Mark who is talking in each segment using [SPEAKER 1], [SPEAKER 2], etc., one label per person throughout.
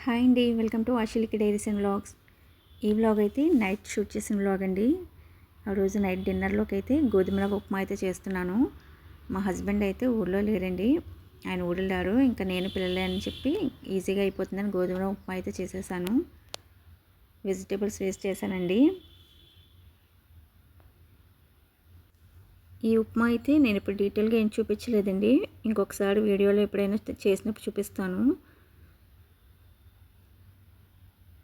[SPEAKER 1] Hi అండి, welcome to ఆశిలికి diaries and vlogs. ఈ వ్లాగ్ అయితే నైట్ షూట్ చేసిన వ్లాగ్ అండి. ఆ రోజు నైట్ డిన్నర్లోకి అయితే గోధుమ రవ్వ ఉప్మా అయితే చేస్తున్నాను. మా హస్బెండ్ అయితే ఊళ్ళో లేరండి, ఆయన ఊళ్ళారు. ఇంకా నేను పిల్లలే అని చెప్పి ఈజీగా అయిపోతుందని గోధుమ రవ్వ ఉప్మా అయితే చేసేసాను. వెజిటేబుల్స్ వేస్ట్ చేశానండి. ఈ ఉప్మా అయితే నేను ఇప్పుడు డీటెయిల్గా ఏం చూపించలేదండి, ఇంకొకసారి వీడియోలో ఎప్పుడైనా చేసినప్పుడు చూపిస్తాను.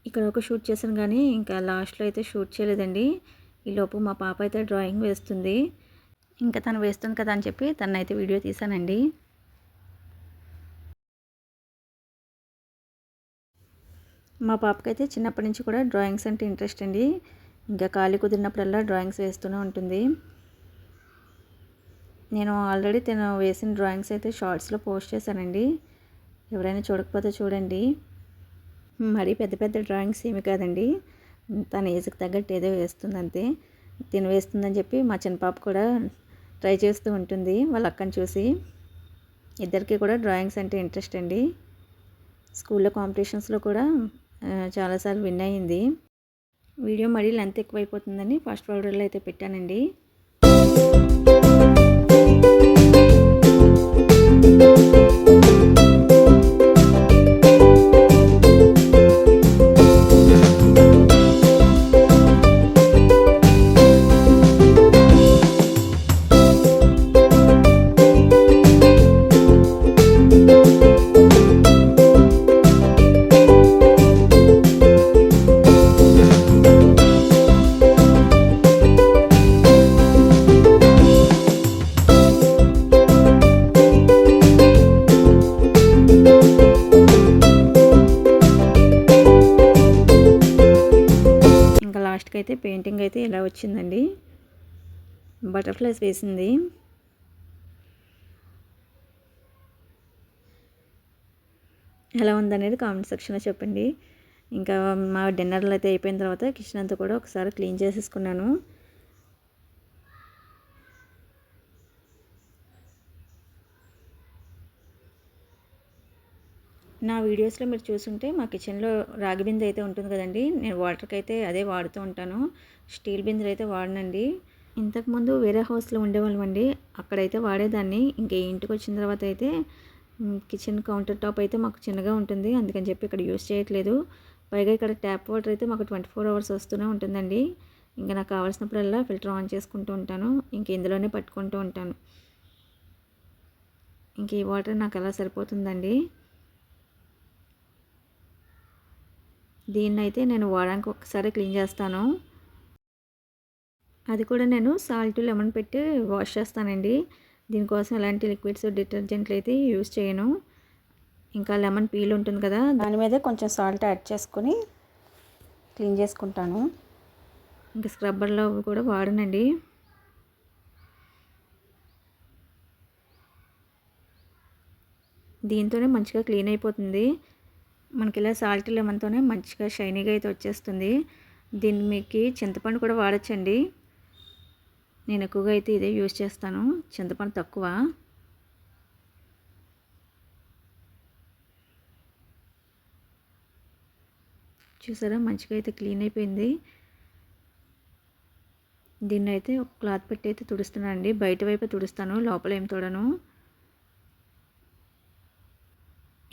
[SPEAKER 1] ఇక్కడ ఒక షూట్ చేశాను కానీ ఇంకా లాస్ట్లో అయితే షూట్ చేయలేదండి. ఈలోపు మా పాప అయితే డ్రాయింగ్ వేస్తుంది. ఇంకా తను వేస్తుంది కదా అని చెప్పి తనైతే వీడియో తీశానండి. మా పాపకైతే చిన్నప్పటి నుంచి కూడా డ్రాయింగ్స్ అంటే ఇంట్రెస్ట్ అండి. ఇంకా ఖాళీ కుదిరినప్పుడల్లా డ్రాయింగ్స్ వేస్తూనే ఉంటుంది. నేను ఆల్రెడీ తను వేసిన డ్రాయింగ్స్ అయితే షార్ట్స్లో పోస్ట్ చేశానండి. ఎవరైనా చూడకపోతే చూడండి. మరీ పెద్ద పెద్ద డ్రాయింగ్స్ ఏమి కాదండి, తన ఏజ్కి తగ్గట్టు ఏదో వేస్తుంది అంతే. తిను వేస్తుందని చెప్పి మా చిన్న పాప కూడా ట్రై చేస్తూ ఉంటుంది వాళ్ళ అక్కని చూసి. ఇద్దరికి కూడా డ్రాయింగ్స్ అంటే ఇంట్రెస్ట్ అండి. స్కూల్లో కాంపిటీషన్స్లో కూడా చాలాసార్లు విన్ అయ్యింది. వీడియో మరీ లెంత్ ఎక్కువైపోతుందని ఫాస్ట్ ఫార్వర్డ్లో అయితే పెట్టానండి. లాస్ట్కి అయితే పెయింటింగ్ అయితే ఇలా వచ్చిందండి. బటర్ఫ్లైస్ వేసింది. ఎలా ఉందనేది కామెంట్ సెక్షన్లో చెప్పండి. ఇంకా మా డిన్నర్లు అయితే అయిపోయిన తర్వాత కిచెన్ అంతా కూడా ఒకసారి క్లీన్ చేసేసుకున్నాను. నా వీడియోస్లో మీరు చూసుంటే మా కిచెన్లో రాగి బిందె అయితే ఉంటుంది కదండి, నేను వాటర్కి అయితే అదే వాడుతూ ఉంటాను. స్టీల్ బిందెలు అయితే వాడనండి. ఇంతకుముందు వేరే హౌస్లో ఉండేవాళ్ళం అండి, అక్కడైతే వాడేదాన్ని. ఇంక ఇంటికి వచ్చిన తర్వాత అయితే కిచెన్ కౌంటర్ టాప్ అయితే మాకు చిన్నగా ఉంటుంది, అందుకని చెప్పి ఇక్కడ యూస్ చేయట్లేదు. పైగా ఇక్కడ ట్యాప్ వాటర్ అయితే మాకు 24 hours వస్తూనే ఉంటుందండి. ఇంకా నాకు కావాల్సినప్పుడల్లా ఫిల్టర్ ఆన్ చేసుకుంటూ ఉంటాను, ఇంక ఇందులోనే పట్టుకుంటూ ఉంటాను. ఇంక ఈ వాటర్ నాకు అలా సరిపోతుందండి. దీన్ని అయితే నేను వారానికి ఒకసారి క్లీన్ చేస్తాను. అది కూడా నేను సాల్ట్ లెమన్ పెట్టి వాష్ చేస్తానండి. దీనికోసం ఎలాంటి లిక్విడ్స్ డిటర్జెంట్లు అయితే యూజ్ చేయను. ఇంకా లెమన్ పీల్ ఉంటుంది కదా, దాని మీద కొంచెం సాల్ట్ యాడ్ చేసుకొని క్లీన్ చేసుకుంటాను. ఇంకా స్క్రబ్బర్లో కూడా వాడనండి. దీంతోనే మంచిగా క్లీన్ అయిపోతుంది. మనకి ఇలా సాల్ట్ లెమన్తోనే మంచిగా షైనీగా అయితే వచ్చేస్తుంది. దీన్ని మీకు చింతపండు కూడా వాడచ్చండి. నేను ఎక్కువగా అయితే ఇదే యూజ్ చేస్తాను, చింతపండు తక్కువ. చూసారా మంచిగా అయితే క్లీన్ అయిపోయింది. దీన్ని అయితే ఒక క్లాత్ పెట్టి అయితే తుడుస్తున్నాను అండి. బయట వైపు తుడుస్తాను, లోపల ఏం తుడను.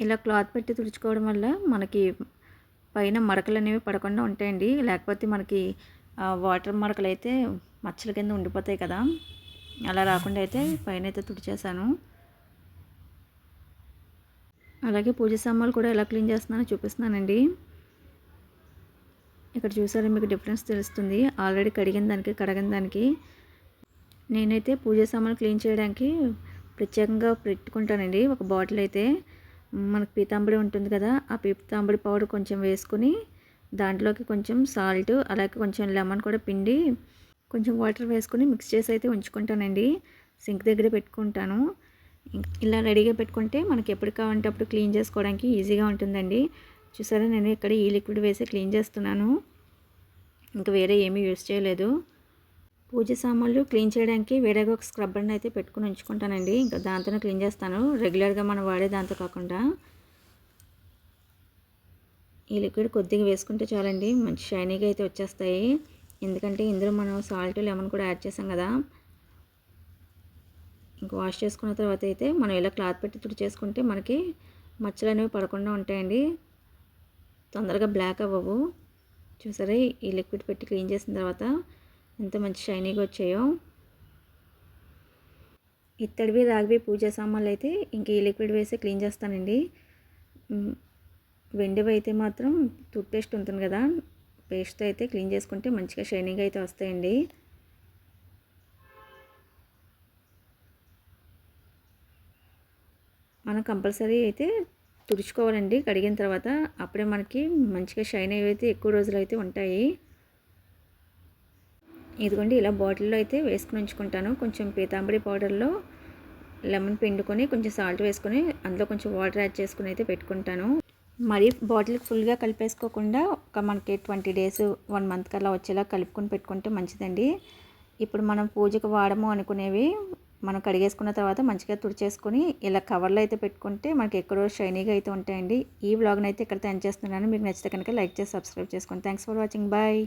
[SPEAKER 1] ఇలా క్లాత్ పెట్టి తుడుచుకోవడం వల్ల మనకి పైన మరకలు అనేవి పడకుండా ఉంటాయండి. లేకపోతే మనకి వాటర్ మరకలు అయితే మచ్చల కింద ఉండిపోతాయి కదా, అలా రాకుండా అయితే పైన అయితే తుడిచేసాను. అలాగే పూజ సామాన్లు కూడా ఎలా క్లీన్ చేస్తున్నానో చూపిస్తున్నానండి. ఇక్కడ చూసారా మీకు డిఫరెన్స్ తెలుస్తుంది, ఆల్రెడీ కడిగిన దానికి. నేనైతే పూజ సామాన్లు క్లీన్ చేయడానికి ప్రత్యేకంగా పెట్టుకుంటానండి ఒక బాటిల్ అయితే. మనకు పీతాంబరి ఉంటుంది కదా, ఆ పీతాంబరి పౌడర్ కొంచెం వేసుకుని దాంట్లోకి కొంచెం సాల్ట్, అలాగే కొంచెం లెమన్ కూడా పిండి కొంచెం వాటర్ వేసుకుని మిక్స్ చేసి అయితే ఉంచుకుంటానండి. సింక్ దగ్గర పెట్టుకుంటాను. ఇలా రెడీగా పెట్టుకుంటే మనకి ఎప్పుడు కావాలంటే అప్పుడు క్లీన్ చేసుకోవడానికి ఈజీగా ఉంటుందండి. చూసారా నేను ఇక్కడ ఈ లిక్విడ్ వేసి క్లీన్ చేస్తున్నాను, ఇంకా వేరే ఏమీ యూజ్ చేయలేదు. పూజ సామాన్లు క్లీన్ చేయడానికి వేరేగా ఒక స్క్రబ్బర్ని అయితే పెట్టుకుని ఉంచుకుంటానండి. ఇంకా దాంతోనే క్లీన్ చేస్తాను, రెగ్యులర్గా మనం వాడే దాంతో కాకుండా. ఈ లిక్విడ్ కొద్దిగా వేసుకుంటే చాలండి, మంచి షైనీగా అయితే వచ్చేస్తాయి. ఎందుకంటే ఇందులో మనం సాల్ట్, లెమన్ కూడా యాడ్ చేసాం కదా. ఇంకా వాష్ చేసుకున్న తర్వాత అయితే మనం ఇలా క్లాత్ పెట్టి తుడిచేసుకుంటే మనకి మచ్చలు అనేవి పడకుండా ఉంటాయండి, తొందరగా బ్లాక్ అవ్వవు. చూసారా, ఈ లిక్విడ్ పెట్టి క్లీన్ చేసిన తర్వాత ఎంత మంచి షైనీగా వచ్చాయో. ఇత్తడివి, రాగివి పూజా సామాన్లు అయితే ఇంక ఈ లిక్విడ్ వేసి క్లీన్ చేస్తానండి. వెండివి అయితే మాత్రం టూత్ పేస్ట్ ఉంటుంది కదా, పేస్ట్తో అయితే క్లీన్ చేసుకుంటే మంచిగా షైనీగా అయితే వస్తాయండి. మనం కంపల్సరీ అయితే తుడుచుకోవాలండి కడిగిన తర్వాత, అప్పుడే మనకి మంచిగా షైన్ అయితే ఎక్కువ రోజులు అయితే ఉంటాయి. ఇదిగోండి ఇలా బాటిల్లో అయితే వేసుకుని ఉంచుకుంటాను. కొంచెం పీతాంబరి పౌడర్లో లెమన్ పిండుకొని కొంచెం సాల్ట్ వేసుకొని అందులో కొంచెం వాటర్ యాడ్ చేసుకుని అయితే పెట్టుకుంటాను. మరీ బాటిల్కి ఫుల్గా కలిపేసుకోకుండా ఒక మనకి 20 డేస్ 1 మంత్కి అలా వచ్చేలా కలుపుకొని పెట్టుకుంటే మంచిదండి. ఇప్పుడు మనం పూజకు వాడము అనుకునేవి మనం కడిగేసుకున్న తర్వాత మంచిగా తుడిచేసుకొని ఇలా కవర్లో అయితే పెట్టుకుంటే మనకి ఎక్కువ రోజు షైనీగా అయితే ఉంటాయండి. ఈ వ్లాగ్ని అయితే ఇక్కడ ఎండ్ చేస్తున్నాను. మీకు నచ్చితే కనుక లైక్ చేసి సబ్స్క్రైబ్ చేసుకోండి. Thanks for watching. బాయ్.